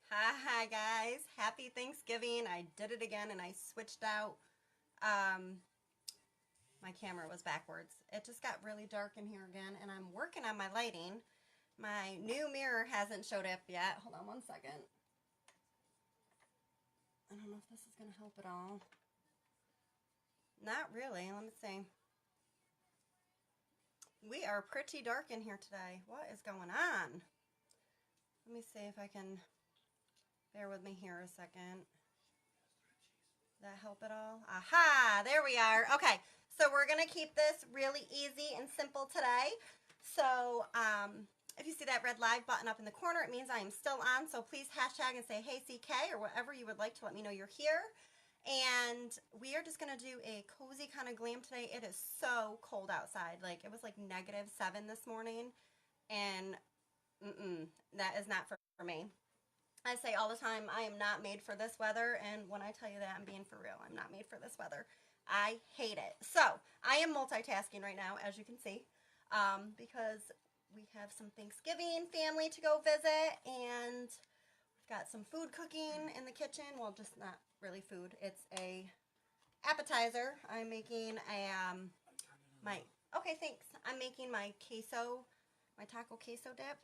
Hi guys, happy Thanksgiving. I did it again and I switched out. Um, my camera was backwards. It just got really dark in here again and I'm working on my lighting. My new mirror hasn't showed up yet. Hold on one second. I don't know if this is going to help at all. Not really. Let me see. We are pretty dark in here today. What is going on? Let me see if I can bear with me here a second. That help at all? Aha, there we are. Okay, so we're going to keep this really easy and simple today. So if you see that red live button up in the corner, it means I am still on. So please hashtag and say, hey, CK, or whatever you would like to let me know you're here. And we are just going to do a cozy kind of glam today. It is so cold outside. Like, it was like -7 this morning. And that is not for me. I say all the time, I am not made for this weather, and when I tell you that, I'm being for real. I'm not made for this weather. I hate it. So, I am multitasking right now, as you can see, because we have some Thanksgiving family to go visit, and we've got some food cooking in the kitchen. Well, just not really food. It's a appetizer. I'm making a, okay, thanks. I'm making my taco queso dip,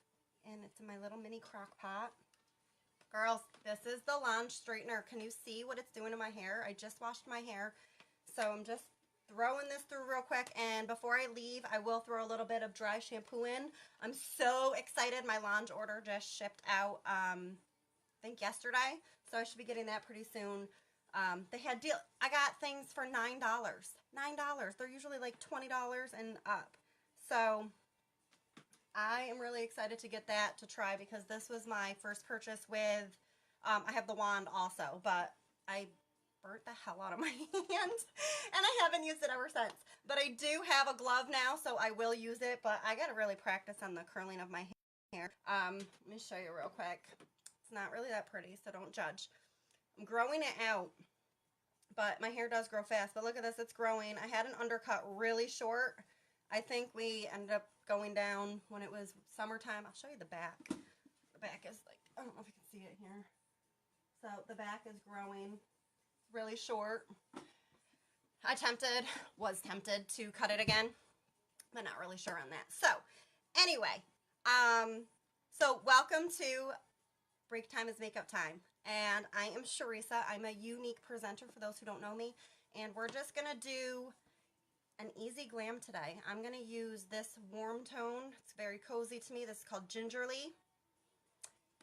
and it's in my little mini crock pot. Girls, this is the launch straightener. Can you see what it's doing to my hair? I just washed my hair, so I'm just throwing this through real quick, and before I leave, I will throw a little bit of dry shampoo in. I'm so excited. My launch order just shipped out, I think yesterday, so I should be getting that pretty soon. They had deal. I got things for $9. $9. They're usually like $20 and up. So I am really excited to get that to try because this was my first purchase with, I have the wand also, but I burnt the hell out of my hand and I haven't used it ever since. But I do have a glove now, so I will use it, but I got to really practice on the curling of my hair. Let me show you real quick. It's not really that pretty, so don't judge. I'm growing it out, but my hair does grow fast. But look at this, it's growing. I had an undercut really short. I think we ended up going down when it was summertime. I'll show you the back. The back is like, I don't know if you can see it here. So the back is growing really short. Was tempted to cut it again, but not really sure on that. So anyway, so welcome to Break Time is Makeup Time. And I am Sharisa. I'm a unique presenter for those who don't know me. And we're just going to do an easy glam today. I'm going to use this warm tone. It's very cozy to me. This is called Gingerly.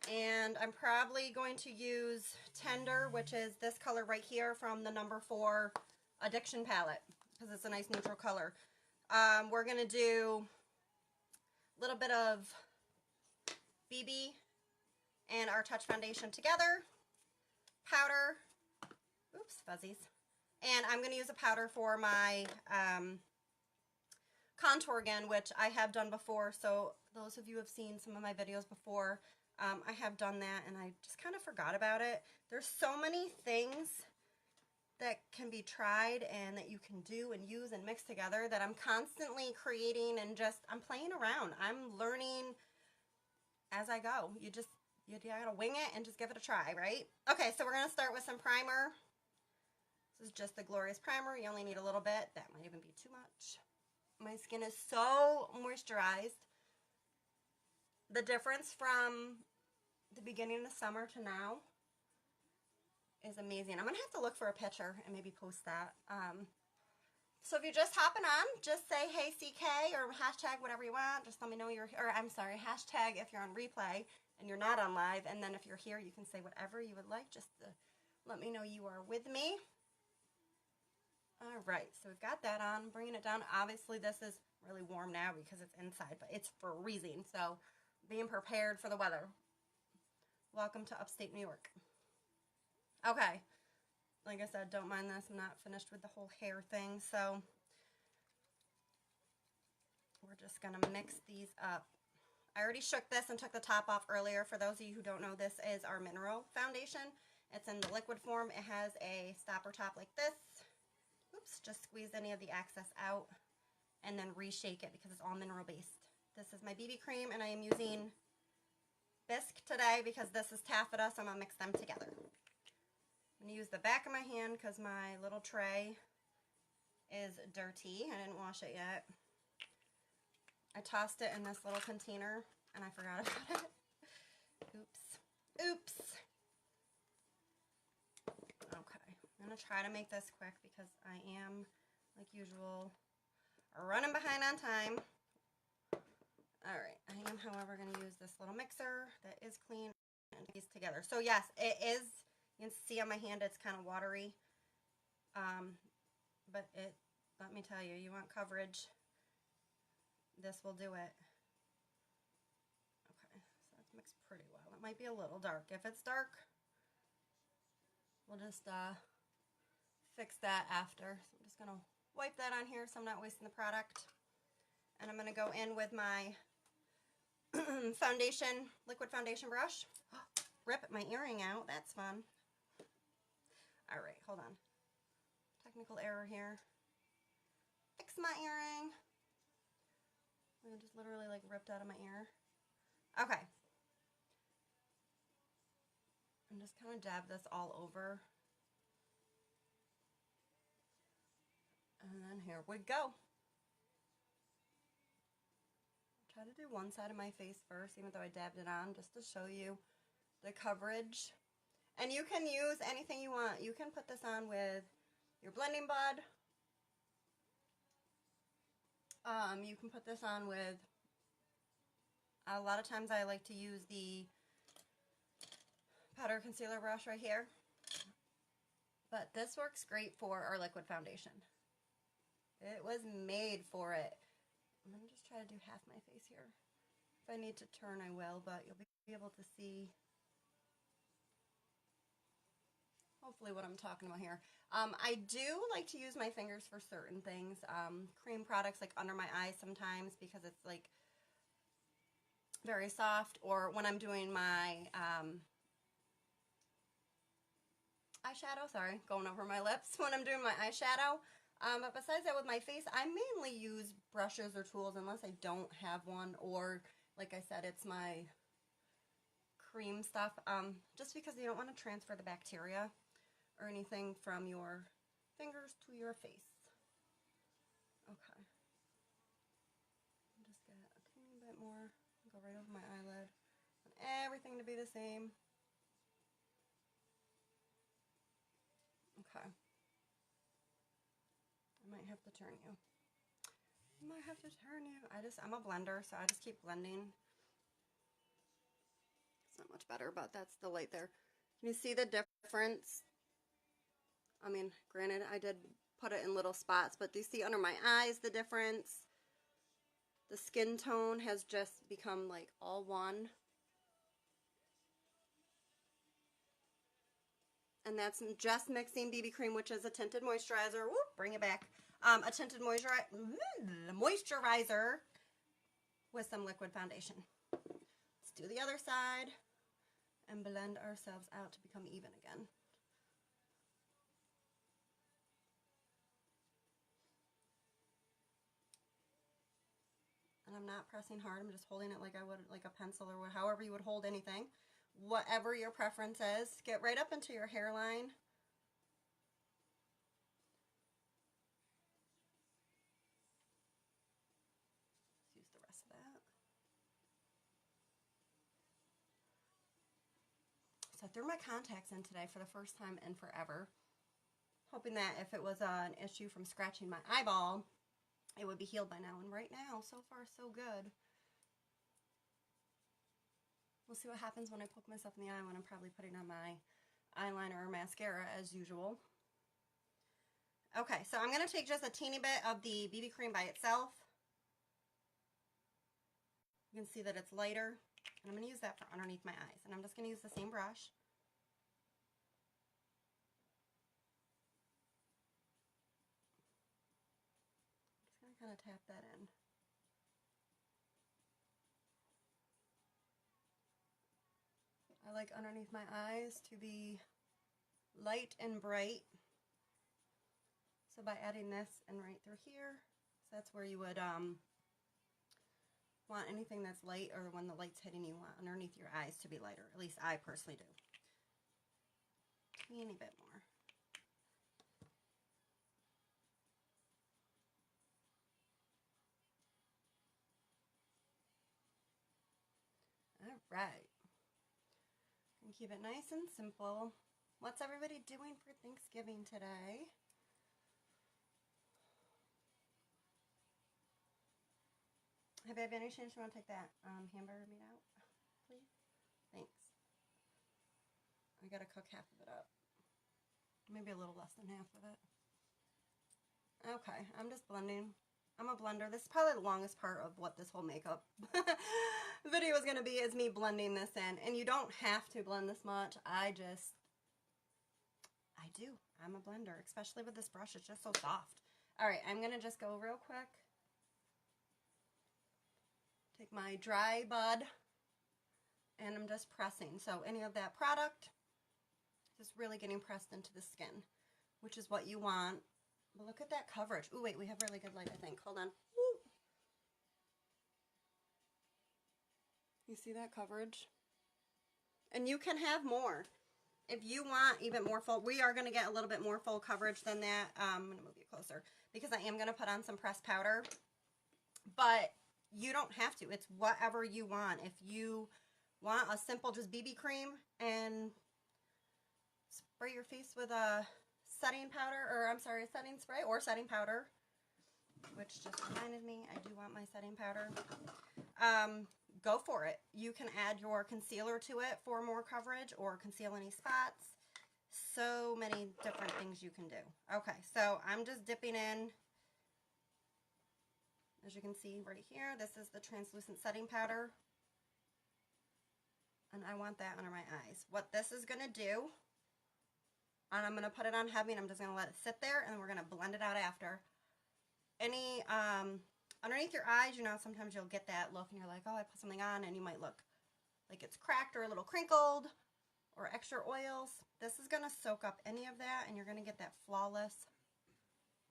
And I'm probably going to use Tender, which is this color right here from the number 4 Addiction palette, because it's a nice neutral color. We're going to do a little bit of BB and our Touch Foundation together. Powder. Oops, fuzzies. And I'm going to use a powder for my contour again, which I have done before. So those of you who have seen some of my videos before, I have done that and I just kind of forgot about it. There's so many things that can be tried and that you can do and use and mix together that I'm constantly creating and I'm playing around. I'm learning as I go. You gotta wing it and just give it a try, right? Okay, so we're gonna start with some primer. This is just the Glorious Primer. You only need a little bit. That might even be too much. My skin is so moisturized. The difference from the beginning of summer to now is amazing. I'm going to have to look for a picture and maybe post that. So if you're just hopping on, just say, hey, CK, or hashtag whatever you want. Just let me know hashtag if you're on replay and you're not on live. And then if you're here, you can say whatever you would like just to let me know you are with me. All right, so we've got that on, bringing it down. Obviously, this is really warm now because it's inside, but it's freezing, so being prepared for the weather. Welcome to upstate New York. Okay, like I said, don't mind this. I'm not finished with the whole hair thing, so we're just going to mix these up. I already shook this and took the top off earlier. For those of you who don't know, this is our mineral foundation. It's in the liquid form. It has a stopper top like this. Oops, just squeeze any of the excess out and then reshake it because it's all mineral based. This is my BB cream and I am using bisque today because this is taffeta, so I'm going to mix them together. I'm going to use the back of my hand because my little tray is dirty. I didn't wash it yet. I tossed it in this little container and I forgot about it. Oops. Okay, I'm going to try to make this quick because I am, like usual, running behind on time. Alright, I am, however, going to use this little mixer that is clean and these together. So yes, it is, you can see on my hand it's kind of watery. But let me tell you, you want coverage, this will do it. Okay, so that's mixed pretty well. It might be a little dark. If it's dark, we'll just fix that after. So I'm just going to wipe that on here so I'm not wasting the product. And I'm going to go in with my liquid foundation brush. Rip my earring out. That's fun. Alright, hold on. Technical error here. Fix my earring. I just literally like ripped out of my ear. Okay. I'm just kind of dab this all over. And then here we go. Try to do one side of my face first, even though I dabbed it on, just to show you the coverage. And you can use anything you want. You can put this on with your blending bud. You can put this on with, a lot of times I like to use the powder concealer brush right here. But this works great for our liquid foundation. It was made for it. I'm going to just try to do half my face here. If I need to turn, I will, but you'll be able to see hopefully what I'm talking about here. I do like to use my fingers for certain things. Cream products like under my eyes sometimes because it's like very soft, or when I'm doing my eyeshadow, sorry, going over my lips, when I'm doing my eyeshadow. But besides that, with my face, I mainly use brushes or tools unless I don't have one, or like I said, it's my cream stuff, just because you don't want to transfer the bacteria or anything from your fingers to your face. Okay. Just get a teeny bit more, go right over my eyelid. Want everything to be the same. Okay. I might have to turn you. I'm a blender, so I just keep blending. It's not much better, but that's the light there. Can you see the difference? I mean, granted, I did put it in little spots, but do you see under my eyes the difference? The skin tone has just become like all one. And that's just mixing BB cream, which is a tinted moisturizer. Whoop, bring it back. A tinted moisturizer with some liquid foundation. Let's do the other side and blend ourselves out to become even again. And I'm not pressing hard, I'm just holding it like I would like a pencil, or however you would hold anything. Whatever your preference is. Get right up into your hairline. Let's use the rest of that. So I threw my contacts in today for the first time in forever, hoping that if it was an issue from scratching my eyeball, it would be healed by now. And right now, so far, so good. We'll see what happens when I poke myself in the eye when I'm probably putting on my eyeliner or mascara as usual. Okay, so I'm going to take just a teeny bit of the BB cream by itself. You can see that it's lighter. And I'm going to use that for underneath my eyes. And I'm just going to use the same brush. I'm just going to kind of tap that in. I like underneath my eyes to be light and bright. So by adding this and right through here, so that's where you would want anything that's light, or when the light's hitting you, want underneath your eyes to be lighter. At least I personally do. Teeny bit more. All right. And keep it nice and simple. What's everybody doing for Thanksgiving today? Have you any chance you want to take that hamburger meat out, please? Thanks. I gotta cook half of it up. Maybe a little less than half of it. Okay, I'm just blending. I'm a blender. This is probably the longest part of what this whole makeup video is going to be, is me blending this in. And you don't have to blend this much. I do. I'm a blender, especially with this brush. It's just so soft. All right, I'm going to just go real quick. Take my dry bud, and I'm just pressing. So any of that product, just really getting pressed into the skin, which is what you want. But look at that coverage. Ooh, wait, we have really good light, I think. Hold on. Woo. You see that coverage? And you can have more. If you want even more full, we are going to get a little bit more full coverage than that. I'm going to move you closer because I am going to put on some pressed powder. But you don't have to. It's whatever you want. If you want a simple just BB cream and spray your face with a setting powder, or I'm sorry, setting spray or setting powder, which just reminded me, I do want my setting powder. Go for it. You can add your concealer to it for more coverage or conceal any spots. So many different things you can do. Okay, so I'm just dipping in. As you can see right here, this is the translucent setting powder. And I want that under my eyes. What this is going to do, and I'm going to put it on heavy, and I'm just going to let it sit there, and we're going to blend it out after. Any, underneath your eyes, you know, sometimes you'll get that look, and you're like, oh, I put something on, and you might look like it's cracked or a little crinkled or extra oils. This is going to soak up any of that, and you're going to get that flawless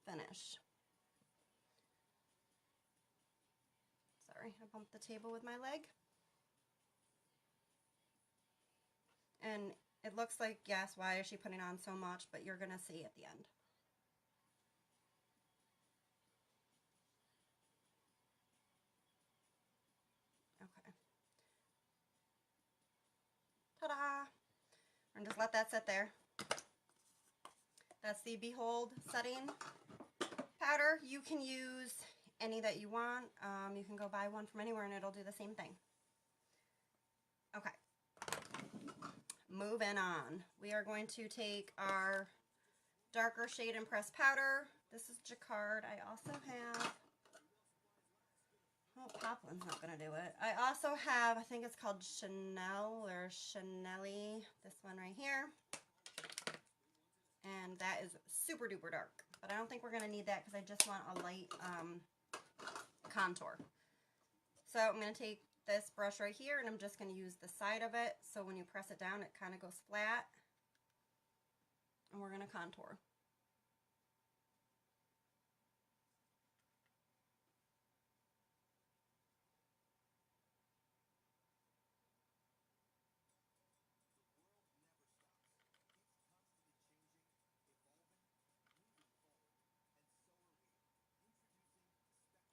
finish. Sorry, I bumped the table with my leg. And it looks like, yes, why is she putting on so much? But you're going to see at the end. Okay. Ta-da! And just let that sit there. That's the Behold setting powder. You can use any that you want. You can go buy one from anywhere and it'll do the same thing. Okay. Moving on. We are going to take our darker shade and pressed powder. This is Jacquard. I also have, oh, Poplin's not going to do it. I also have, I think it's called Chanel or Chanelly, this one right here. And that is super duper dark. But I don't think we're going to need that because I just want a light contour. So I'm going to take this brush right here and I'm just going to use the side of it. So when you press it down, it kind of goes flat. And we're going to contour.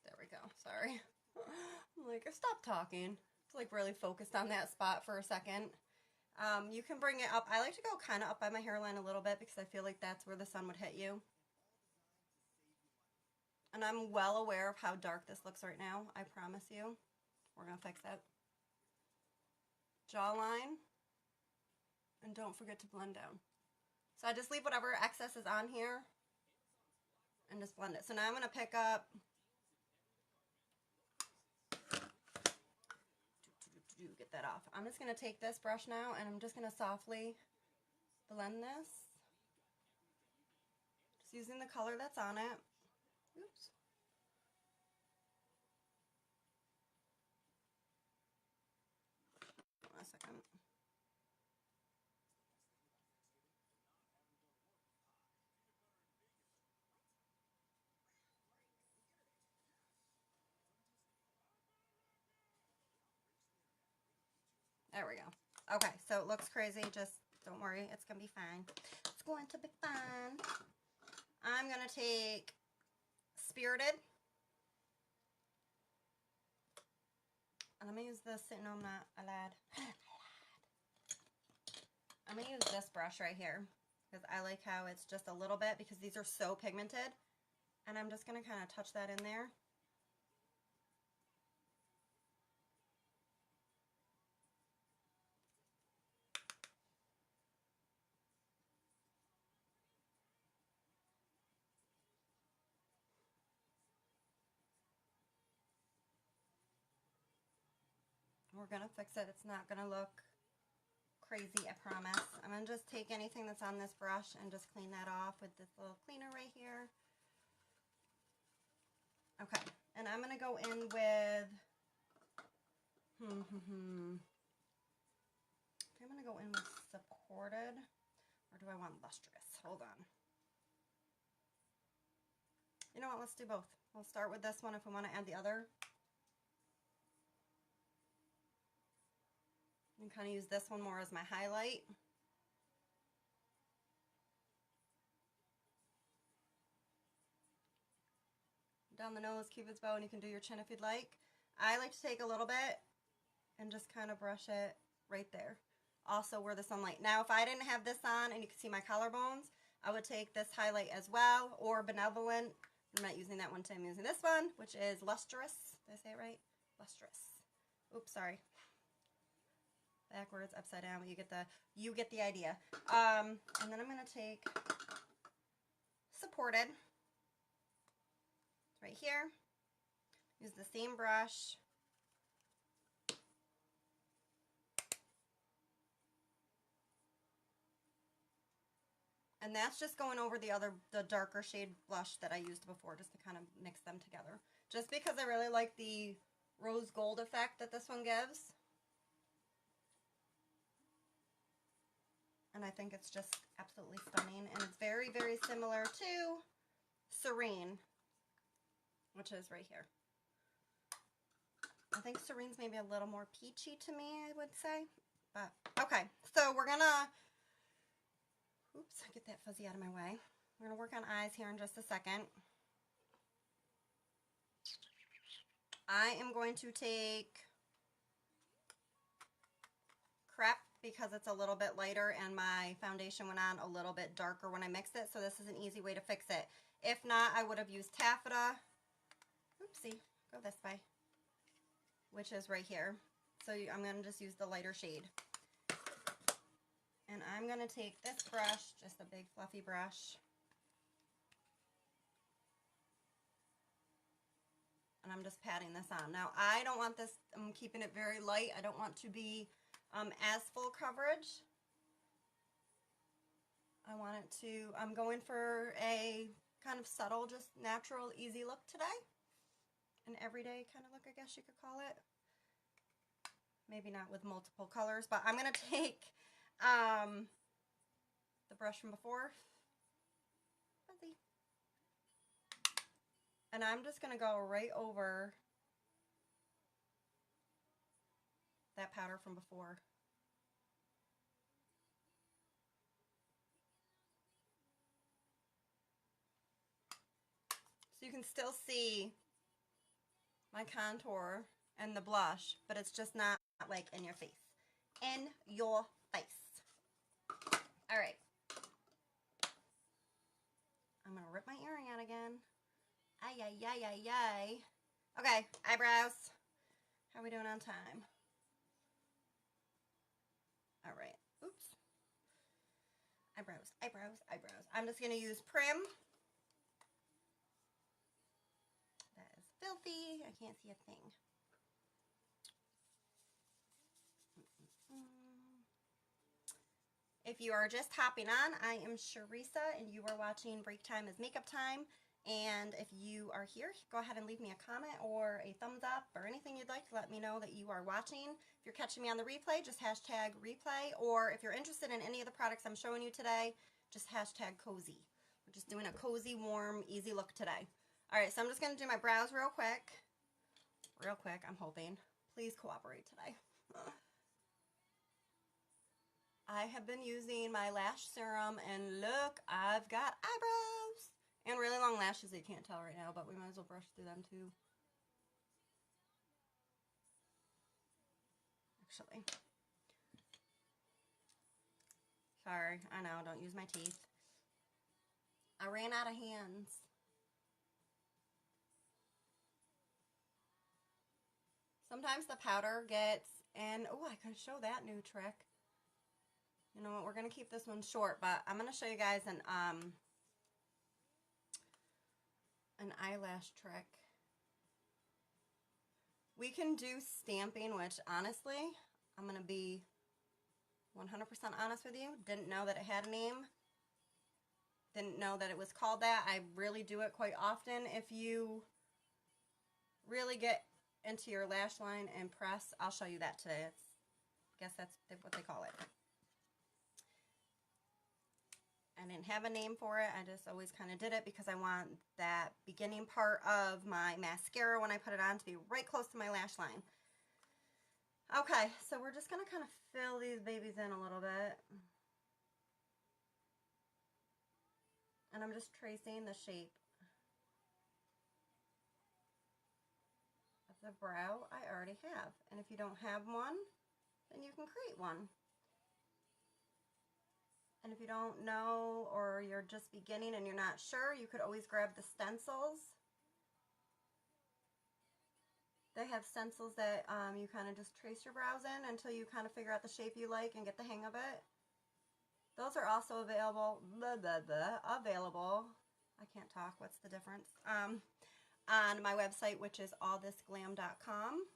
There we go. Sorry. I'm like, stop talking. It's like really focused on that spot for a second. You can bring it up. I like to go kind of up by my hairline a little bit because I feel like that's where the sun would hit you. And I'm well aware of how dark this looks right now. I promise you. We're going to fix it. Jawline. And don't forget to blend down. So I just leave whatever excess is on here and just blend it. So now I'm going to pick up, get that off. I'm just going to take this brush now and I'm just going to softly blend this. Just using the color that's on it. Oops. Hold on a second. There we go. Okay, so it looks crazy. Just don't worry. It's going to be fine. It's going to be fine. I'm going to take Spirited. And I'm going to use this. No, I'm not. I lied. I'm going to use this brush right here because I like how it's just a little bit because these are so pigmented. And I'm just going to kind of touch that in there. We're going to fix it. It's not going to look crazy, I promise. I'm going to just take anything that's on this brush and just clean that off with this little cleaner right here. Okay, and I'm going to go in with, I'm going to go in with Supported, or do I want Lustrous? Hold on. You know what, let's do both. We'll start with this one if we want to add the other. And kind of use this one more as my highlight. Down the nose, Cupid's bow, and you can do your chin if you'd like. I like to take a little bit and just kind of brush it right there. Also where the sunlight. Now, if I didn't have this on and you can see my collarbones, I would take this highlight as well, or Benevolent. I'm not using that one today. I'm using this one, which is Lustrous. Did I say it right? Lustrous. Oops, sorry. Backwards, upside down, but you get the idea. And then I'm going to take Supported. Right here. Use the same brush. And that's just going over the darker shade blush that I used before, just to kind of mix them together. Just because I really like the rose gold effect that this one gives. And I think it's just absolutely stunning. And it's very, very similar to Serene, which is right here. I think Serene's maybe a little more peachy to me, I would say. But, okay. So we're going to, oops, get that fuzzy out of my way. We're going to work on eyes here in just a second. I am going to take Crep because it's a little bit lighter and my foundation went on a little bit darker when I mixed it. So this is an easy way to fix it. If not, I would have used Taffeta. Oopsie, go this way. Which is right here. So I'm going to just use the lighter shade. And I'm going to take this brush, just a big fluffy brush. And I'm just patting this on. Now, I don't want this, I'm keeping it very light. I don't want to be as full coverage. I want it to, I'm going for a kind of subtle, just natural, easy look today. An everyday kind of look, I guess you could call it. Maybe not with multiple colors, but I'm going to take the brush from before. Fuzzy. And I'm just going to go right over that powder from before. So you can still see my contour and the blush, but it's just not like in your face. In your face. All right. I'm going to rip my earring out again. Ay, ay, ay, ay, ay. Okay, eyebrows. How are we doing on time? All right. Oops. Eyebrows, eyebrows, eyebrows. I'm just going to use Prim. That is filthy. I can't see a thing. If you are just hopping on, I am Sharisa, and you are watching Break Time is Makeup Time. And if you are here, go ahead and leave me a comment or a thumbs up or anything you'd like to let me know that you are watching. If you're catching me on the replay, just hashtag replay. Or if you're interested in any of the products I'm showing you today, just hashtag cozy. We're just doing a cozy, warm, easy look today. All right, so I'm just going to do my brows real quick. Real quick, I'm hoping. Please cooperate today. I have been using my lash serum, and look, I've got eyebrows and really long lashes. You can't tell right now, but we might as well brush through them too. Actually, sorry, I know, don't use my teeth. I ran out of hands. Sometimes the powder gets, and oh, I could show that new trick. You know what, we're going to keep this one short, but I'm going to show you guys an eyelash trick. We can do stamping, which honestly, I'm going to be 100% honest with you, didn't know that it had a name. Didn't know that it was called that. I really do it quite often. If you really get into your lash line and press, I'll show you that today. I guess that's what they call it. I didn't have a name for it. I just always kind of did it because I want that beginning part of my mascara when I put it on to be right close to my lash line. Okay, so we're just going to kind of fill these babies in a little bit. And I'm just tracing the shape of the brow I already have. And if you don't have one, then you can create one. And if you don't know, or you're just beginning and you're not sure, you could always grab the stencils. They have stencils that you kind of just trace your brows in until you kind of figure out the shape you like and get the hang of it. Those are also available, available, I can't talk, what's the difference, on my website, which is allthisglam.com.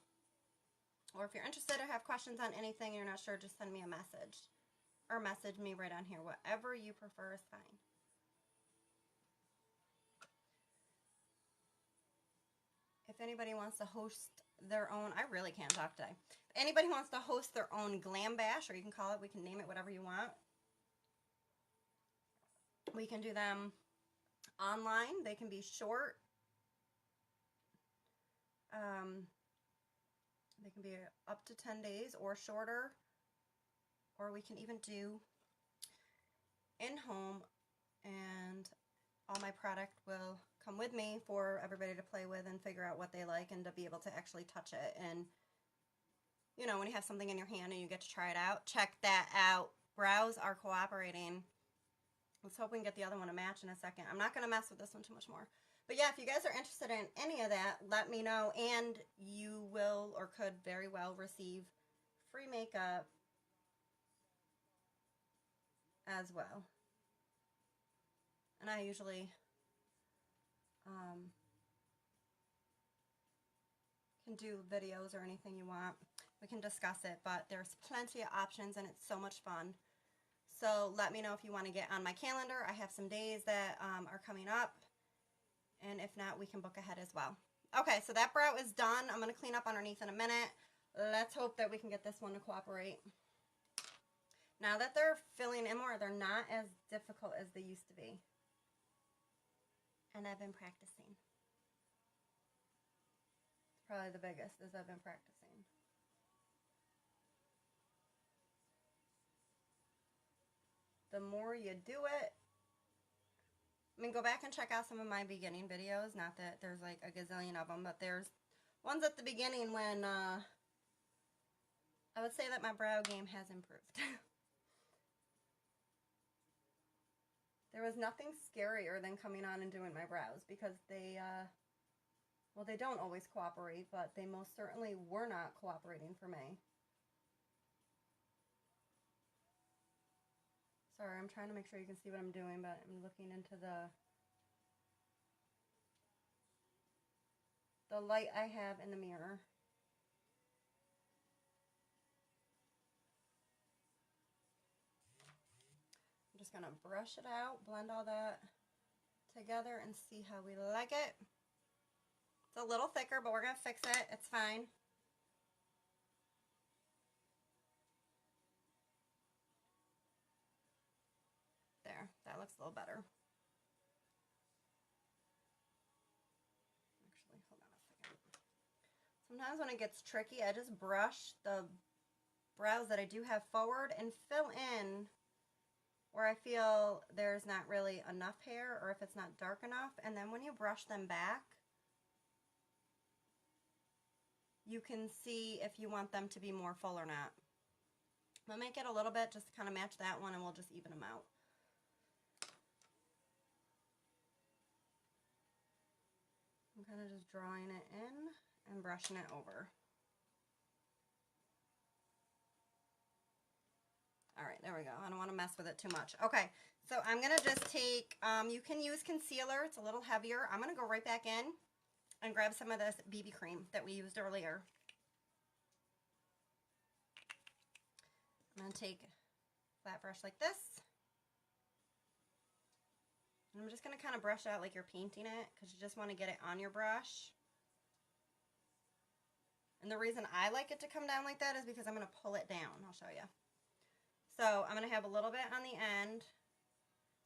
Or if you're interested or have questions on anything and you're not sure, just send me a message. Or message me right on here. Whatever you prefer is fine. If anybody wants to host their own, I really can't talk today. If anybody wants to host their own glam bash, or you can call it, we can name it whatever you want. We can do them online. They can be short. They can be up to 10 days or shorter. Or we can even do in-home, and all my product will come with me for everybody to play with and figure out what they like and to be able to actually touch it. And, you know, when you have something in your hand and you get to try it out, check that out. Brows are cooperating. Let's hope we can get the other one to match in a second. I'm not going to mess with this one too much more. But yeah, if you guys are interested in any of that, let me know. And you will or could very well receive free makeup as well. And I usually can do videos or anything you want. We can discuss it, but there's plenty of options and it's so much fun. So let me know if you want to get on my calendar. I have some days that are coming up, and if not, we can book ahead as well. Okay, so that brow is done. I'm going to clean up underneath in a minute. Let's hope that we can get this one to cooperate. Now that they're filling in more, they're not as difficult as they used to be. And I've been practicing. It's probably the biggest, is I've been practicing. The more you do it, I mean, go back and check out some of my beginning videos. Not that there's like a gazillion of them, but there's ones at the beginning when I would say that my brow game has improved. There was nothing scarier than coming on and doing my brows because they, well, they don't always cooperate, but they most certainly were not cooperating for me. Sorry, I'm trying to make sure you can see what I'm doing, but I'm looking into the light I have in the mirror. I'm just going to brush it out, blend all that together, and see how we like it. It's a little thicker, but we're going to fix it. It's fine. There, that looks a little better. Actually, hold on a second. Sometimes when it gets tricky, I just brush the brows that I do have forward and fill in where I feel there's not really enough hair or if it's not dark enough. And then when you brush them back, you can see if you want them to be more full or not. I'll make it a little bit just to kind of match that one, and we'll just even them out. I'm kind of just drawing it in and brushing it over. All right, there we go. I don't want to mess with it too much. Okay, so I'm going to just take, you can use concealer. It's a little heavier. I'm going to go right back in and grab some of this BB cream that we used earlier. I'm going to take a flat brush like this. And I'm just going to kind of brush out like you're painting it because you just want to get it on your brush. And the reason I like it to come down like that is because I'm going to pull it down. I'll show you. So I'm going to have a little bit on the end.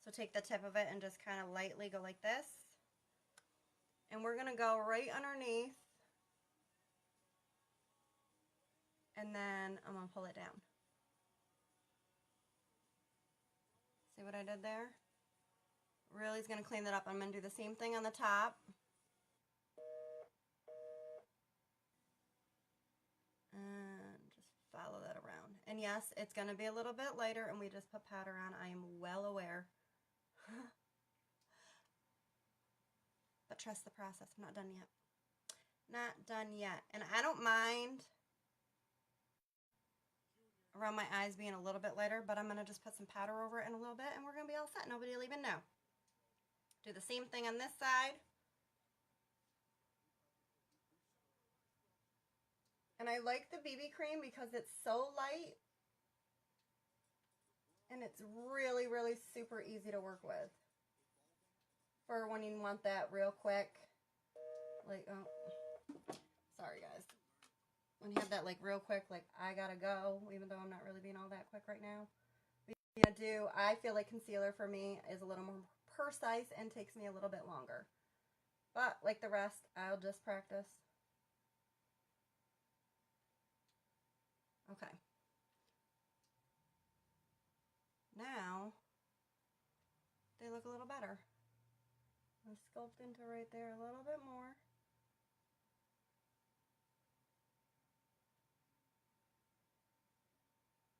So take the tip of it and just kind of lightly go like this. And we're going to go right underneath. And then I'm going to pull it down. See what I did there? Really is going to clean that up. I'm going to do the same thing on the top. And just follow that around. And yes, it's going to be a little bit lighter, and we just put powder on. I am well aware. But trust the process. I'm not done yet. Not done yet. And I don't mind around my eyes being a little bit lighter, but I'm going to just put some powder over it in a little bit, and we're going to be all set. Nobody will even know. Do the same thing on this side. And I like the BB cream because it's so light and it's really, really super easy to work with for when you want that real quick, like, oh, sorry guys, when you have that like real quick, like I gotta go, even though I'm not really being all that quick right now. I feel like concealer for me is a little more precise and takes me a little bit longer, but like the rest, I'll just practice. Okay. Now, they look a little better. I'll sculpt into right there a little bit more.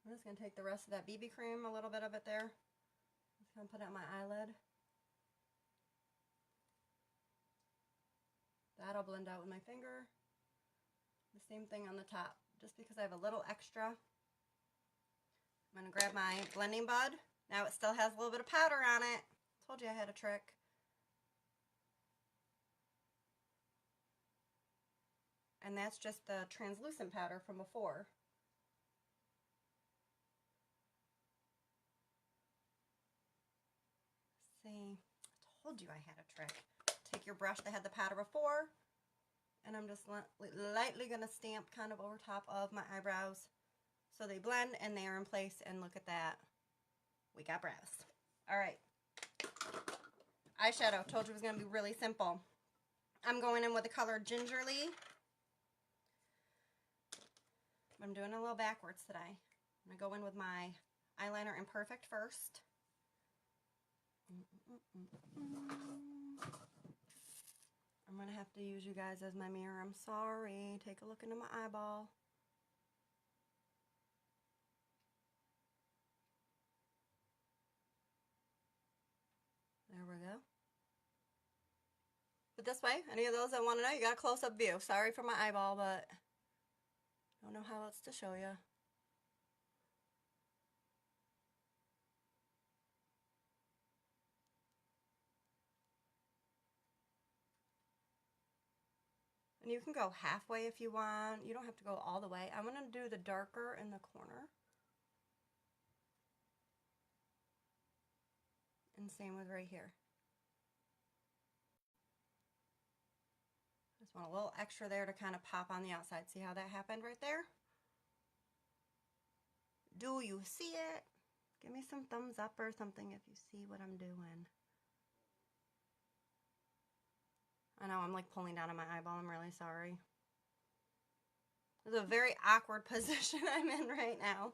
I'm just going to take the rest of that BB cream, a little bit of it there. Just going to put it on my eyelid. That'll blend out with my finger. The same thing on the top. Just because I have a little extra, I'm going to grab my blending bud. Now it still has a little bit of powder on it. Told you I had a trick. And that's just the translucent powder from before. See, I told you I had a trick. Take your brush that had the powder before, and I'm just lightly going to stamp kind of over top of my eyebrows so they blend and they are in place. And look at that. We got brows. All right. Eyeshadow. Told you it was going to be really simple. I'm going in with the color Gingerly. I'm doing it a little backwards today. I'm going to go in with my eyeliner Imperfect first. I'm going to have to use you guys as my mirror. I'm sorry. Take a look into my eyeball. There we go. But this way, any of those that want to know, you got a close-up view. Sorry for my eyeball, but I don't know how else to show you. And you can go halfway if you want. You don't have to go all the way. I'm going to do the darker in the corner. And same with right here. Just want a little extra there to kind of pop on the outside. See how that happened right there? Do you see it? Give me some thumbs up or something if you see what I'm doing. I know I'm like pulling down on my eyeball. I'm really sorry. This is a very awkward position I'm in right now.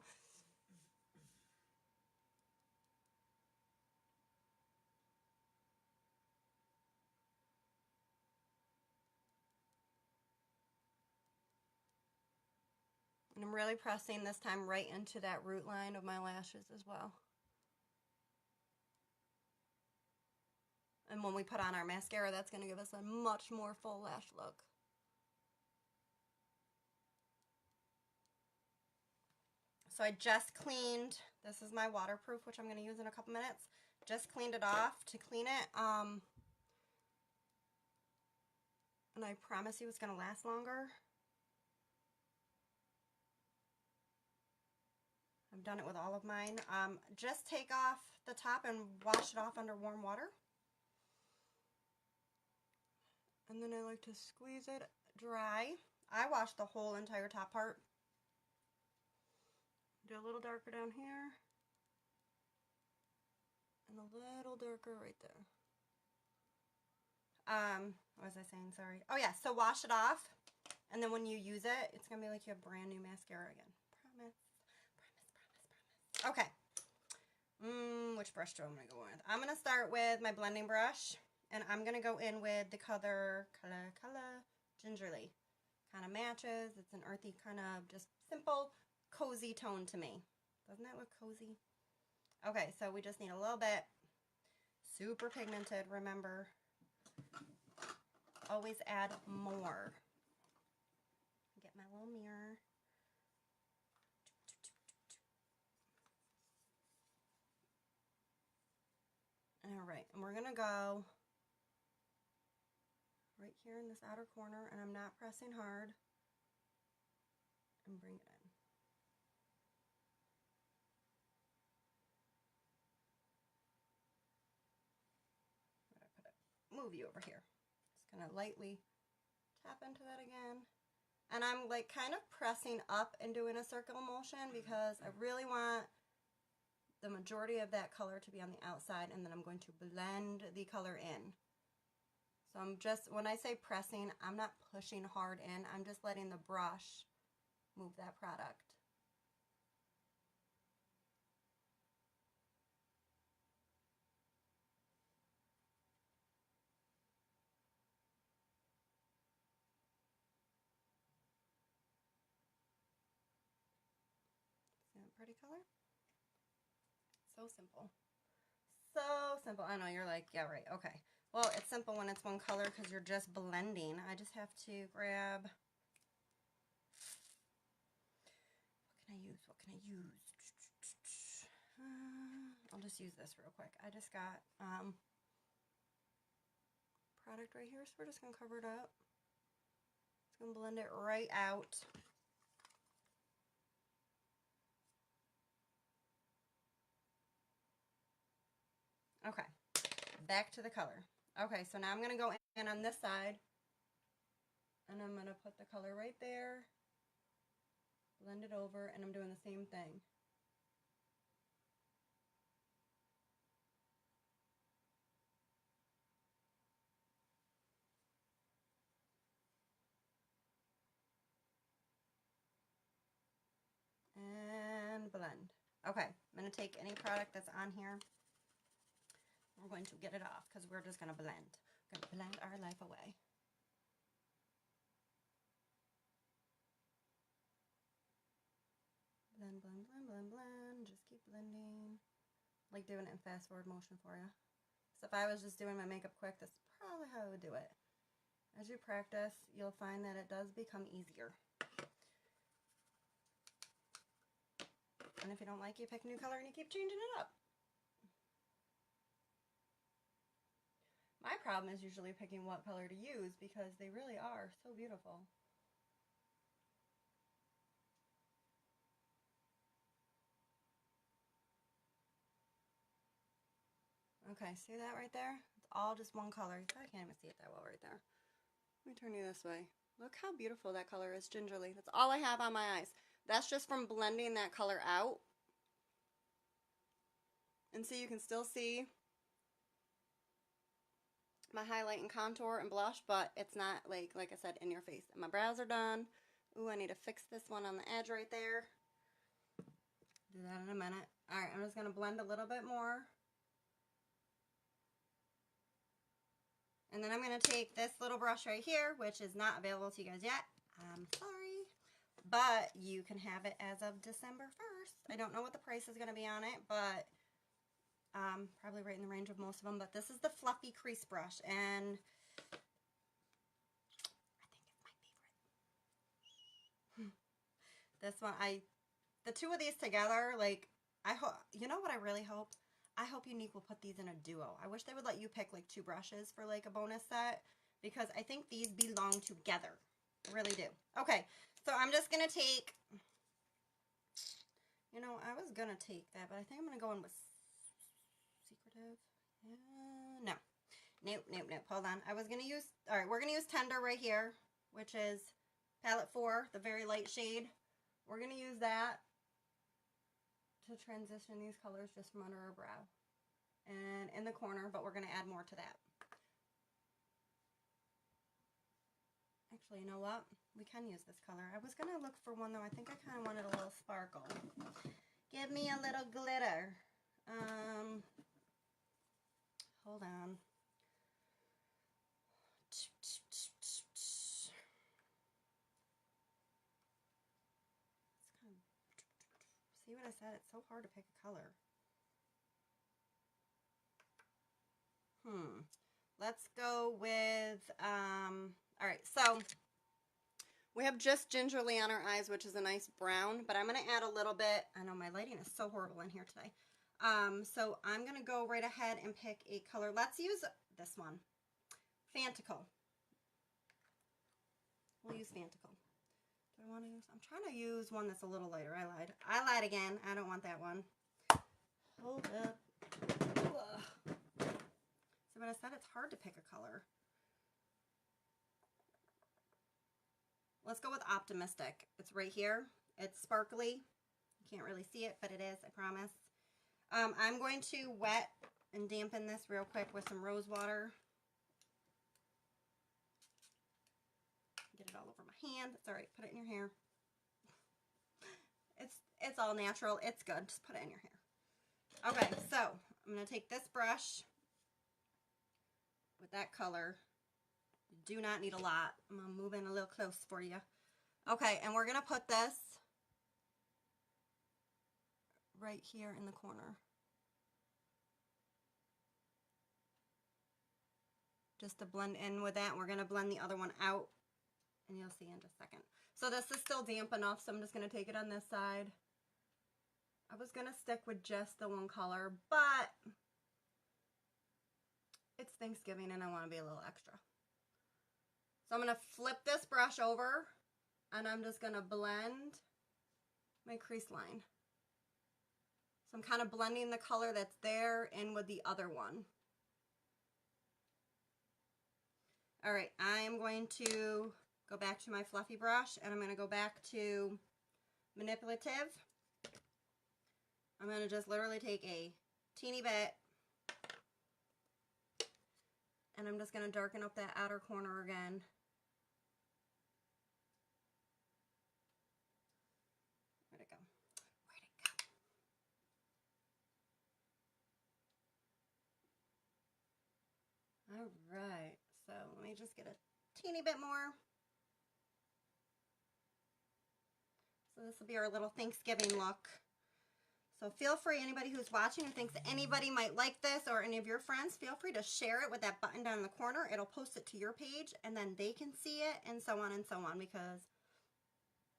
And I'm really pressing this time right into that root line of my lashes as well. And when we put on our mascara, that's going to give us a much more full lash look. So I just cleaned, this is my waterproof, which I'm going to use in a couple minutes. Just cleaned it off to clean it. And I promise you it's going to last longer. I've done it with all of mine. Just take off the top and wash it off under warm water. And then I like to squeeze it dry. I wash the whole entire top part. Do a little darker down here. And a little darker right there. What was I saying? Sorry. Oh yeah, so wash it off. And then when you use it, it's going to be like you have brand new mascara again. Promise. Okay. Which brush do I want to go with? I'm going to start with my blending brush. And I'm going to go in with the color Gingerly. Kind of matches. It's an earthy kind of just simple, cozy tone to me. Doesn't that look cozy? Okay, so we just need a little bit. Super pigmented, remember. Always add more. Get my little mirror. Alright, and we're going to go right here in this outer corner, and I'm not pressing hard, and bring it in. Where did I put it? Move you over here. Just gonna lightly tap into that again. And I'm like kind of pressing up and doing a circle motion because I really want the majority of that color to be on the outside, and then I'm going to blend the color in. So I'm just, when I say pressing, I'm not pushing hard in, I'm just letting the brush move that product. See that pretty color? So simple. So simple. I know you're like, yeah, right, okay. Well, it's simple when it's one color because you're just blending. I just have to grab, what can I use? I'll just use this real quick. I just got product right here, so we're just going to cover it up. It's going to blend it right out. Okay, back to the color. Okay, so now I'm going to go in on this side, and I'm going to put the color right there, blend it over, and I'm doing the same thing. And blend. Okay, I'm going to take any product that's on here. We're going to get it off because we're just going to blend. We're going to blend our life away. Blend, blend, blend, blend, blend. Just keep blending. Like doing it in fast forward motion for you. So if I was just doing my makeup quick, that's probably how I would do it. As you practice, you'll find that it does become easier. And if you don't like it, you pick a new color and you keep changing it up. My problem is usually picking what color to use because they really are so beautiful. Okay, see that right there? It's all just one color. You probably can't even see it that well right there. Let me turn you this way. Look how beautiful that color is, Gingerly. That's all I have on my eyes. That's just from blending that color out. And see, you can still see my highlight and contour and blush, but it's not like I said, in your face. And my brows are done. Ooh, I need to fix this one on the edge right there. Do that in a minute. All right, I'm just going to blend a little bit more. And then I'm going to take this little brush right here, which is not available to you guys yet. I'm sorry. But you can have it as of December 1st. I don't know what the price is going to be on it, but probably right in the range of most of them. But this is the Fluffy Crease Brush, and I think it's my favorite. This one, the two of these together, like, I hope, you know what I really hope? I hope Unique will put these in a duo. I wish they would let you pick like 2 brushes for like a bonus set, because I think these belong together. I really do. Okay, so I'm just going to take, you know, I was going to take that, but I think I'm going to go in with Secretive. No. Nope, nope, nope. Hold on. I was going to use, all right, we're going to use Tender right here, which is palette 4, the very light shade. We're going to use that to transition these colors just from under our brow and in the corner, but we're going to add more to that. Actually, you know what? We can use this color. I was going to look for one, though. I think I kind of wanted a little sparkle. Give me a little glitter. Hold on. See what I said? It's so hard to pick a color. Let's go with, all right, so we have just gingerly on our eyes, which is a nice brown, but I'm going to add a little bit. I know my lighting is so horrible in here today. So I'm going to go right ahead and pick a color. Let's use this one, Fantical. We'll use Fantical. Do I want to use, I'm trying to use one that's a little lighter. I lied. I lied again. I don't want that one. Hold up. Ugh. So what I said, it's hard to pick a color. Let's go with Optimistic. It's right here. It's sparkly. You can't really see it, but it is, I promise. I'm going to wet and dampen this real quick with some rose water. Get it all over my hand. It's all right. Put it in your hair. It's all natural. It's good. Just put it in your hair. Okay, so I'm going to take this brush with that color. You do not need a lot. I'm going to move in a little close for you. Okay, and we're going to put this right here in the corner. Just to blend in with that. We're going to blend the other one out, and you'll see in just a second. So this is still damp enough, so I'm just going to take it on this side. I was going to stick with just the one color, but it's Thanksgiving and I want to be a little extra. So I'm going to flip this brush over, and I'm just going to blend my crease line. So I'm kind of blending the color that's there in with the other one. All right, I am going to go back to my fluffy brush, and I'm going to go back to Manipulative. I'm going to just literally take a teeny bit, and I'm just going to darken up that outer corner again. Where'd it go? Where'd it go? All right, so let me just get a teeny bit more. So this will be our little Thanksgiving look. So feel free, anybody who's watching who thinks anybody might like this, or any of your friends, feel free to share it with that button down in the corner. It'll post it to your page, and then they can see it, and so on, because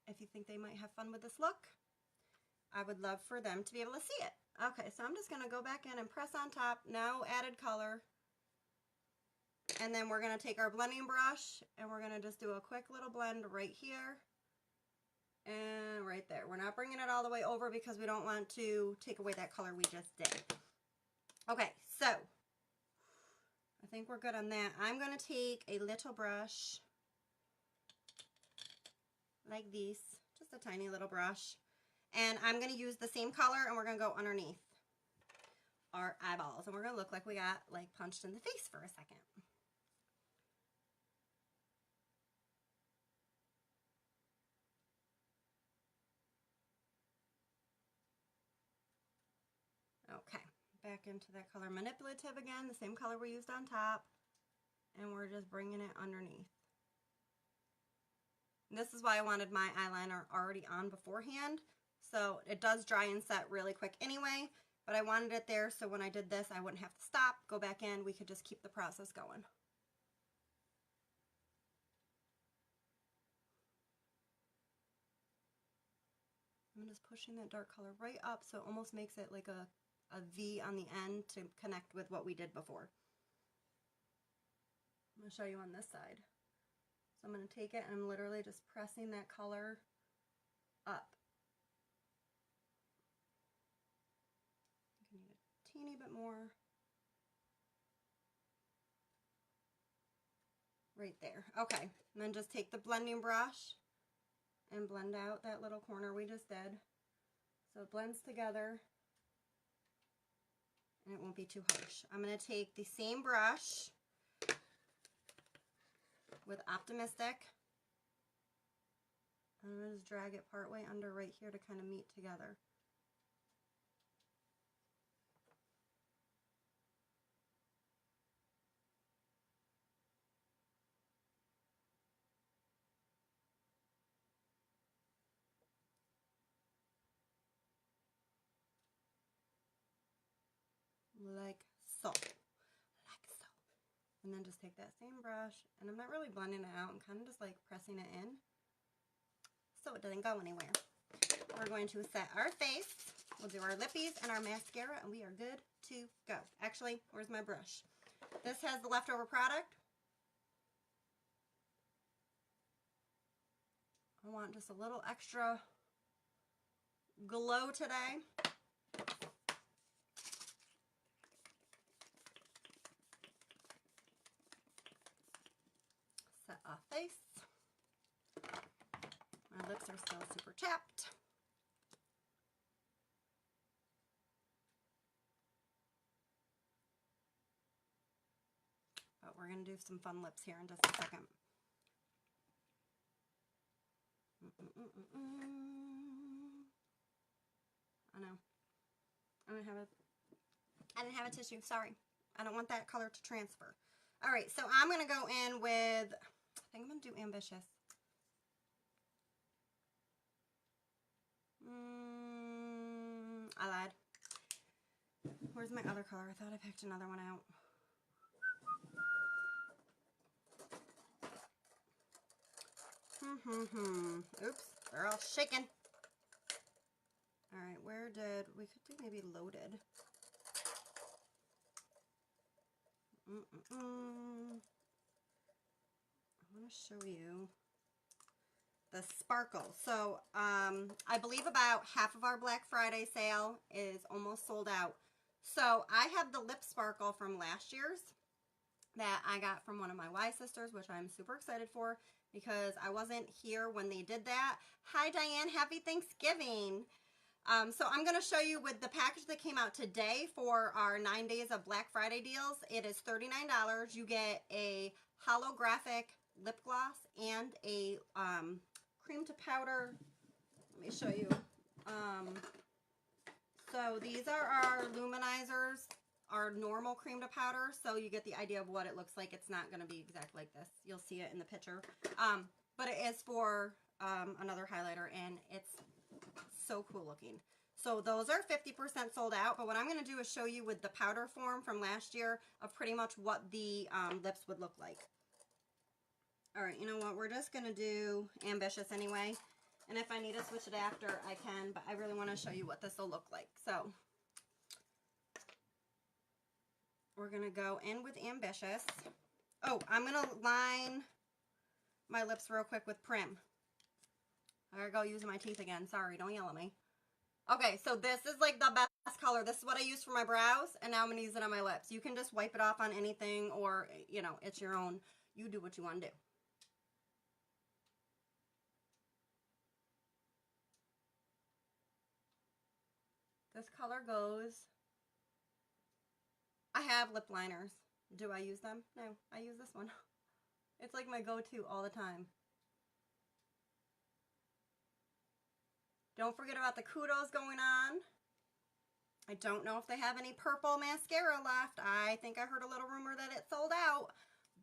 if you think they might have fun with this look, I would love for them to be able to see it. Okay, so I'm just going to go back in and press on top, no added color. And then we're going to take our blending brush, and we're going to just do a quick little blend right here. And right there. We're not bringing it all the way over because we don't want to take away that color we just did. Okay, so I think we're good on that. I'm going to take a little brush like this, just a tiny little brush, and I'm going to use the same color, and we're going to go underneath our eyeballs, and we're going to look like we got like punched in the face for a second. back into that color. Manipulative again, the same color we used on top. And we're just bringing it underneath. And this is why I wanted my eyeliner already on beforehand. So it does dry and set really quick anyway. But I wanted it there so when I did this, I wouldn't have to stop, go back in. We could just keep the process going. I'm just pushing that dark color right up so it almost makes it like a V on the end to connect with what we did before. I'm going to show you on this side. So I'm going to take it and I'm literally just pressing that color up. I need a teeny bit more. Right there. Okay, and then just take the blending brush and blend out that little corner we just did. So it blends together and it won't be too harsh. I'm going to take the same brush with Optimistic. I'm going to just drag it part way under right here to kind of meet together. Like so. Like so. And then just take that same brush, and I'm not really blending it out, I'm kind of just like pressing it in so it doesn't go anywhere. We're going to set our face, we'll do our lippies and our mascara, and we are good to go. Actually, where's my brush? This has the leftover product. I want just a little extra glow today. Set a face. My lips are still super chapped. But we're going to do some fun lips here in just a second. I know. I didn't have a tissue. Sorry. I don't want that color to transfer. All right, so I'm going to go in with, I think I'm going to do Ambitious. I lied. Where's my other color? I thought I picked another one out. Oops, they're all shaking. All right, where did, we could do maybe Loaded. I want to show you the sparkle. So I believe about half of our Black Friday sale is almost sold out. So I have the lip sparkle from last year's that I got from one of my Y sisters, which I'm super excited for because I wasn't here when they did that. Hi Diane, happy Thanksgiving. So I'm going to show you with the package that came out today for our 9 days of Black Friday deals. It is $39. You get a holographic lip gloss and a cream to powder. Let me show you. So these are our luminizers, our normal cream to powder. So you get the idea of what it looks like. It's not going to be exactly like this. You'll see it in the picture. But it is for another highlighter, and it's so cool looking. So those are 50% sold out, but what I'm going to do is show you with the powder form from last year of pretty much what the lips would look like. All right, you know what? We're just going to do Ambitious anyway, and if I need to switch it after, I can, but I really want to show you what this will look like. So we're going to go in with Ambitious. Oh, I'm going to line my lips real quick with Prim. I gotta go using my teeth again. Sorry, don't yell at me. Okay, so this is like the best color. This is what I use for my brows, and now I'm gonna use it on my lips. You can just wipe it off on anything, or, you know, it's your own. You do what you want to do. This color goes. I have lip liners. Do I use them? No, I use this one. It's like my go-to all the time. Don't forget about the kudos going on. I don't know if they have any purple mascara left. I think I heard a little rumor that it sold out,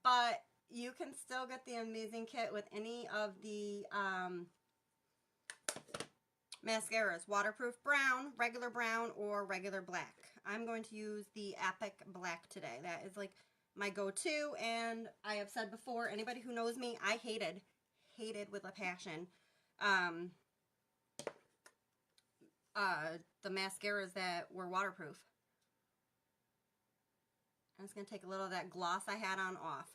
but you can still get the amazing kit with any of the mascaras. Waterproof brown, or regular black. I'm going to use the Epic Black today. That is like my go-to, and I have said before, anybody who knows me, I hated with a passion the mascaras that were waterproof. I'm just going to take a little of that gloss I had on off.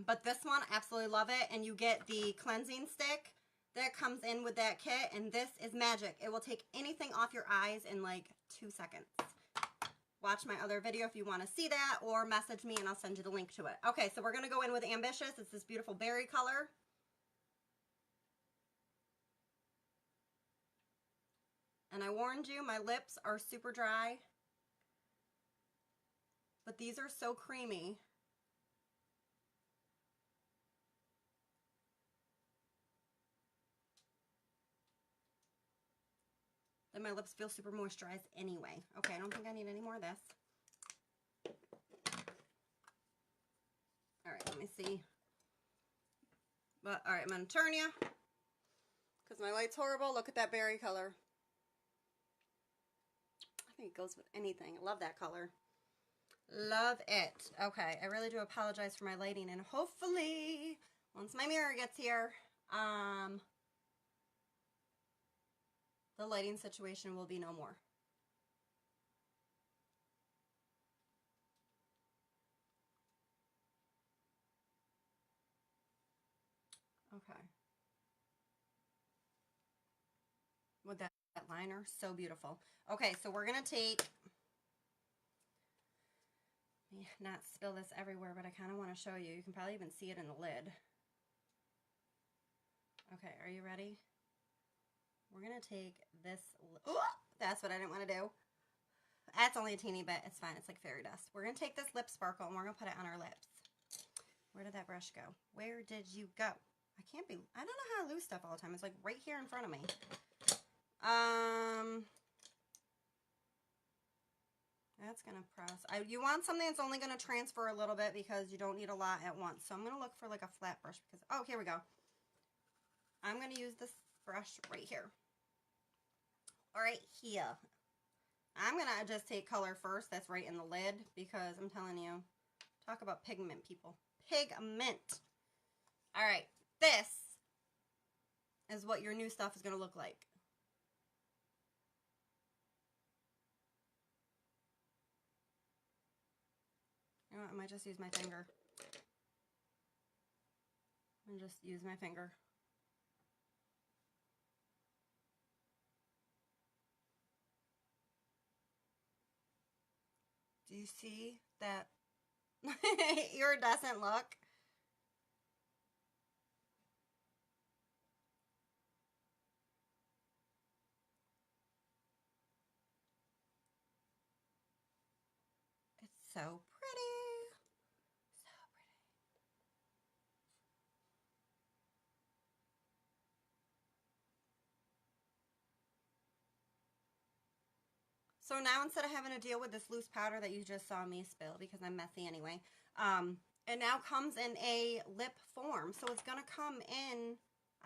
But this one, absolutely love it. And you get the cleansing stick that comes in with that kit. And this is magic. It will take anything off your eyes in like 2 seconds. Watch my other video if you want to see that, or message me and I'll send you the link to it. Okay, so we're going to go in with Ambitious. It's this beautiful berry color. And I warned you, my lips are super dry. But these are so creamy. Then my lips feel super moisturized anyway. Okay, I don't think I need any more of this. All right, let me see. But, all right, I'm going to turn you. Because my light's horrible. Look at that berry color. I think it goes with anything. I love that color. Love it. Okay, I really do apologize for my lighting. And hopefully, once my mirror gets here, the lighting situation will be no more. Okay. With that liner, so beautiful. Okay, so we're going to take, let me not spill this everywhere, but I kind of want to show you. You can probably even see it in the lid. Okay, are you ready? We're going to take this, that's what I didn't want to do. That's only a teeny bit. It's fine. It's like fairy dust. We're going to take this lip sparkle and we're going to put it on our lips. Where did that brush go? Where did you go? I don't know how to lose stuff all the time. It's like right here in front of me. That's going to press. You want something that's only going to transfer a little bit because you don't need a lot at once. So I'm going to look for like a flat brush because, oh, here we go. I'm going to use this brush right here. All right, here. I'm going to just take color first. That's right in the lid because I'm telling you, talk about pigment, people. Pigment. All right, this is what your new stuff is going to look like. You know what, I might just use my finger. And just use my finger. Do you see that iridescent look? It's so pretty. So pretty. So now instead of having to deal with this loose powder that you just saw me spill because I'm messy anyway, it now comes in a lip form. So it's going to come in,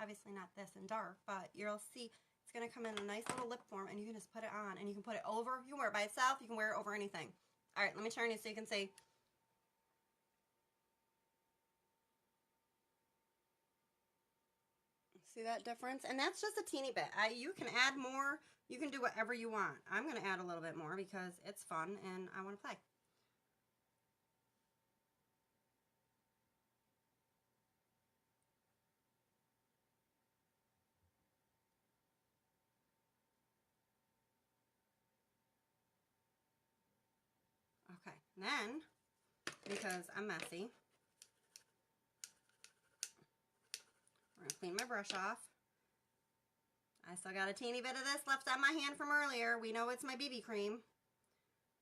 obviously not this in dark, but you'll see it's going to come in a nice little lip form and you can just put it on and you can put it over. You can wear it by itself. You can wear it over anything. All right, let me turn you so you can see. See that difference? And that's just a teeny bit. You can add more. You can do whatever you want. I'm going to add a little bit more because it's fun and I want to play. Okay, then, because I'm messy, we're going to clean my brush off. I still got a teeny bit of this left on my hand from earlier. We know it's my BB cream.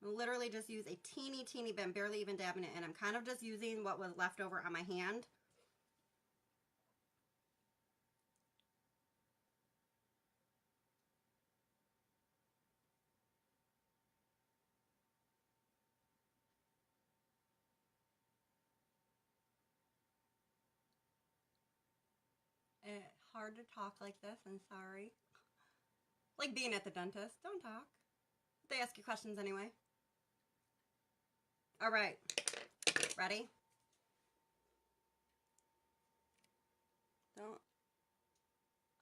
I'll literally just use a teeny bit. I'm barely even dabbing it in. I'm kind of just using what was left over on my hand. hard to talk like this. I'm sorry. Like being at the dentist. Don't talk. They ask you questions anyway. All right. Ready?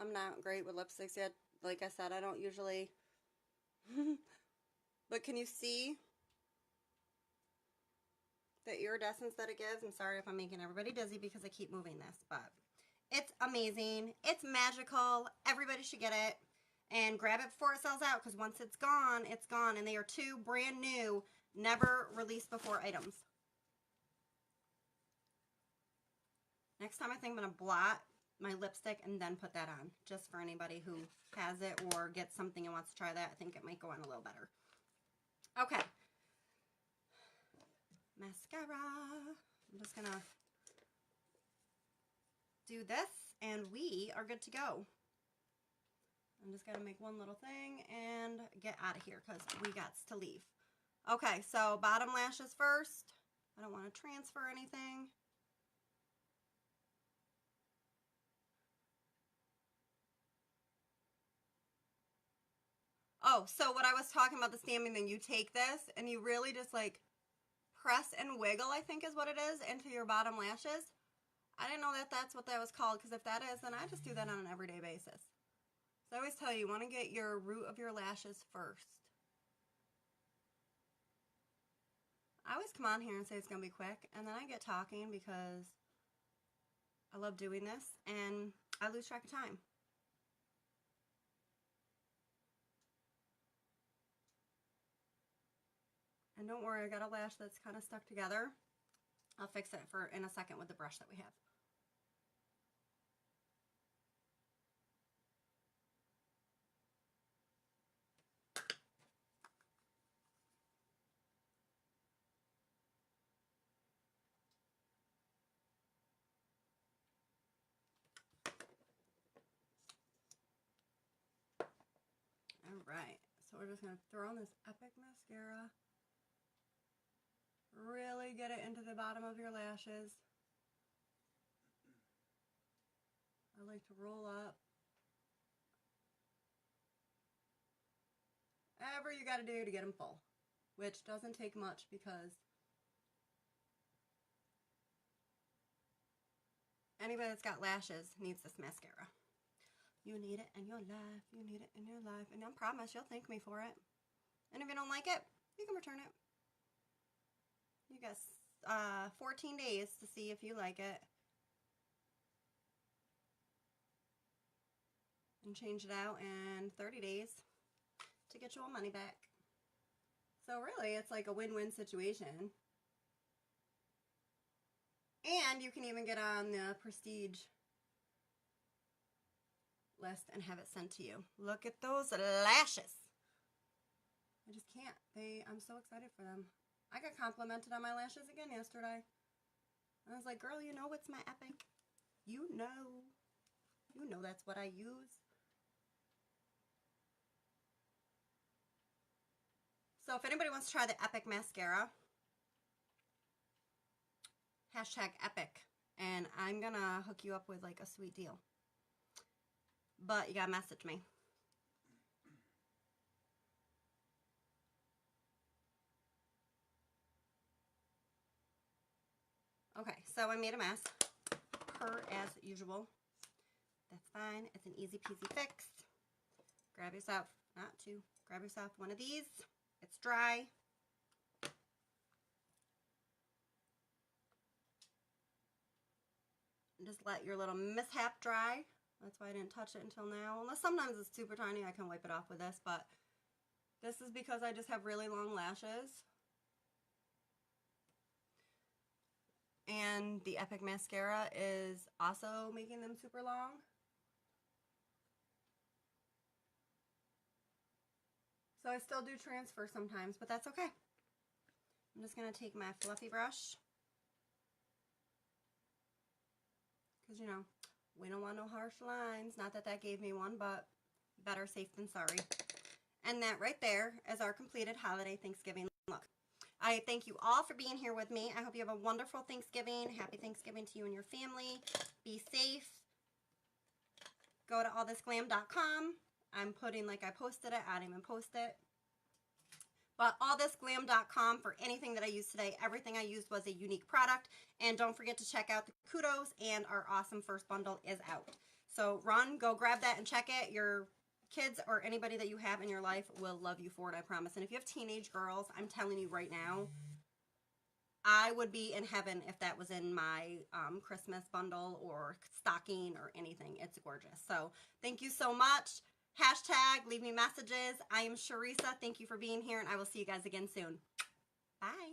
I'm not great with lipsticks yet. Like I said, I don't usually. But can you see the iridescence that it gives? I'm sorry if I'm making everybody dizzy because I keep moving this, but it's amazing. It's magical. Everybody should get it. And grab it before it sells out, because once it's gone, it's gone. And they are 2 brand new, never released before items. Next time I think I'm going to blot my lipstick and then put that on, just for anybody who has it or gets something and wants to try that. I think it might go on a little better. Okay. Mascara. I'm just going to do this and we are good to go. I'm just going to make one little thing and get out of here because we got to leave. Okay, so bottom lashes first. I don't want to transfer anything. Oh, so what I was talking about, the stamping thing, you take this and you really just like press and wiggle, I think is what it is, into your bottom lashes. I didn't know that that's what that was called, because if that is, then I just do that on an everyday basis. So I always tell you, you want to get your root of your lashes first. I always come on here and say it's going to be quick, and then I get talking because I love doing this, and I lose track of time. And don't worry, I got a lash that's kind of stuck together. I'll fix it in a second with the brush that we have. Alright, so we're just going to throw on this Epic mascara. Really get it into the bottom of your lashes. I like to roll up. Whatever you got to do to get them full, which doesn't take much because anybody that's got lashes needs this mascara. You need it in your life. You need it in your life. And I promise you'll thank me for it. And if you don't like it, you can return it. You got 14 days to see if you like it. And change it out, and 30 days to get your money back. So really, it's like a win-win situation. And you can even get on the Prestige list and have it sent to you. Look at those lashes. I just can't. I'm so excited for them. I got complimented on my lashes again yesterday. I was like, girl, you know what's my Epic? You know that's what I use. So if anybody wants to try the Epic mascara, #Epic, and I'm gonna hook you up with like a sweet deal. But you gotta message me. Okay, so I made a mess, per as usual. That's fine. It's an easy peasy fix. Grab yourself, grab yourself one of these. It's dry. And just let your little mishap dry. That's why I didn't touch it until now. Unless sometimes it's super tiny, I can wipe it off with this, but this is because I just have really long lashes. And the Epic mascara is also making them super long. So I still do transfer sometimes, but that's okay. I'm just going to take my fluffy brush. Because, you know, we don't want no harsh lines. Not that that gave me one, but better safe than sorry. And that right there is our completed holiday Thanksgiving look. I thank you all for being here with me. I hope you have a wonderful Thanksgiving. Happy Thanksgiving to you and your family. Be safe. go to allthisglam.com. I'm putting, like I posted it, I didn't even post it. But allthisglam.com for anything that I used today. Everything I used was a unique product. And don't forget to check out the kudos, and our awesome first bundle is out. So run, go grab that and check it. Your kids or anybody that you have in your life will love you for it, I promise. And if you have teenage girls, I'm telling you right now, I would be in heaven if that was in my Christmas bundle or stocking or anything. It's gorgeous. So thank you so much. Hashtag leave me messages. I am Sharisa. Thank you for being here, and I will see you guys again soon. Bye.